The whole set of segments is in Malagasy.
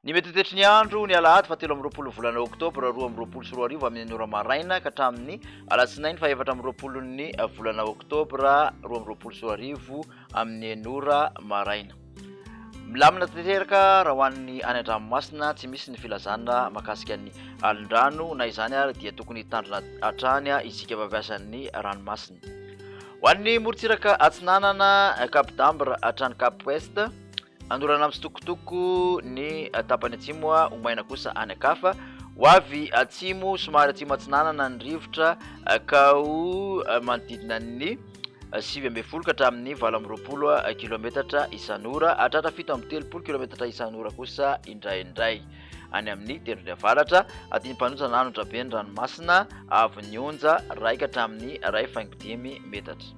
Ny mety toetry ny andro ny alahady fa 13 volana Octobre 2024 amin'ny ora maraina ka hatramin'ny alatsinainy fa 14 ny volana Octobre 2024 amin'ny ora maraina. Milamina tanteraka raha hoan'ny any an-dranomasina tsy misy ny filazana mahakasika ny alin-drano na izany ary dia tokony hitandrina hatrany isika mampiasan'ny ranomasina. Hoan'ny morontsiraka atsinanana Cap d'Ambre hatrany Cap Ouest andorana mitsitokotoko ny tapany atsimo omaina kosa any akafa ho avy atsimo somary atsimo atsinanana ny rivotra ka ho manodidina ny 7 ka hatramin'ny 20 kilometatra isan'ora hatratra 7 kilometatra isan'ora kosa indraindray any amin'ny tendrony avaratra adiny mpanonja nanotra be ny ranomasina avy ny onja 1 ka hatramin'ny 1.5 metatra.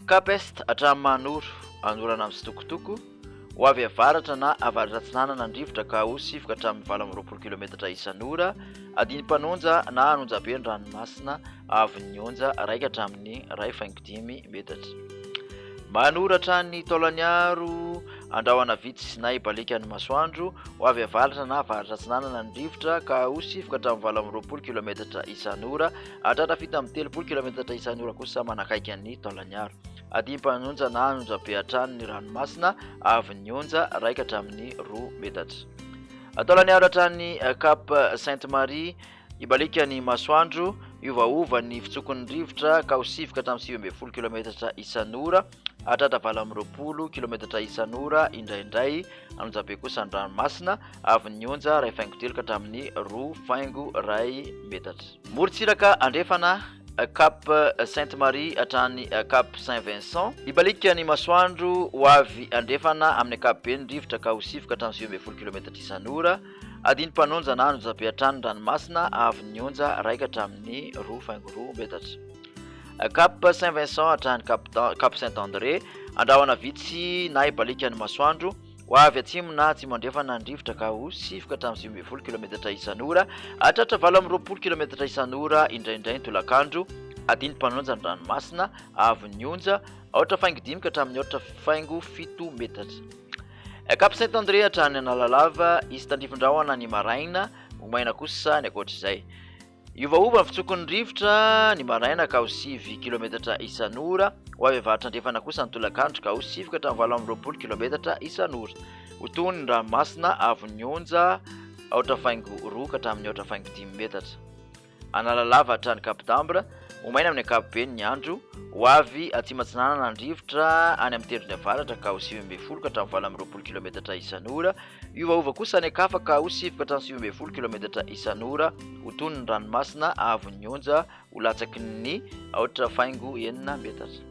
Cap Est hatramin'ny manoro anorana mitsitokotoko ho avy avaratra na avaratra atsinanana ny rivotra ka ho 7 ka hatramin'ny 20 kilometatra isan'ora adiny mpanonja na anonja be ny ranomasina avy ny onja 1 ka hatramin'ny 1.5 metatra. Manoratra ny taolany aro andrahoana vitsy na ibalika ny masoandro ho avy avaratra na avaratra atsinanana ny rivotra ka ho 7 ka hatramin'ny 20 kilometatra isan'ora hatratra 7 kilometatra isan'ora kosa manakaiky ny taolany aro adiny mpanonja na anonja be hatrany ny ranomasina avy ny onja 1 ka hatramin'ny 2 metatra. Taolany aro hatrany Cap Sainte-Marie ibalika ny masoandro iovaova ny fitsokon'ny rivotra ka ho 7 ka hatramin'ny 7 kilometatra isan'ora hatratra 20 kilometatra isan'ora indraindray anonja be kosa ny ranomasina avy ny onja 1.5 ka hatramin'ny 2.2 metatra. Morontsiraka andrefana Cap Sainte-Marie hatrany Cap Saint-Vincent ibalika ny masoandro ho avy andrefana amin'ny Cap be ny rivotra ka ho 7 ka hatramin'ny 7 kilometatra isan'ora adiny mpanonja na anonja be hatrany ranomasina avy ny onja 1 ka hatramin'ny 2.2 metatra. Cap Saint-Vincent hatrany Cap Saint-André andrahoana vitsy na ibalika ny masoandro ho avy atsimo na atsimo andrefana ny rivotra ka ho 7 ka hatramin'ny 7 kilometatra isan'ora hatratra 20 kilometatra isan'ora indraindray ny tolakandro adiny mpanonja ny ranomasina avy ny onja 8.5 ka hatramin'ny 8.7 metatra. Cap Saint-André hatrany Analalava izy tandrifin-drahona ny maraina omaina kosa ny akoatr'izay. Iovaova ny fitsokon'ny rivotra ny maraina ka ho 7 kilometatra isan'ora ho avy avaratra andrefana kosa ny tolakandro ka ho 7 ka hatramin'ny 20 kilometatra isan'ora. Ho tony ny ranomasina avy ny onja 8.2 ka hatramin'ny 8.5 metatra. Analalava hatrany Cap d'Ambre omaina amin'ny ankapobeny ny andro ho avy atsimo atsinanana ny rivotra any amin'ny tendrony avaratra ka ho 7 ka hatramin'ny 20 kilometatra isan'ora. Iovaova kosa ny akafa ka ho 7 ka hatramin'ny 7 kilometatra isan'ora ho tony ny ranomasina avy ny onja ho latsaky ny 8.9 metatra.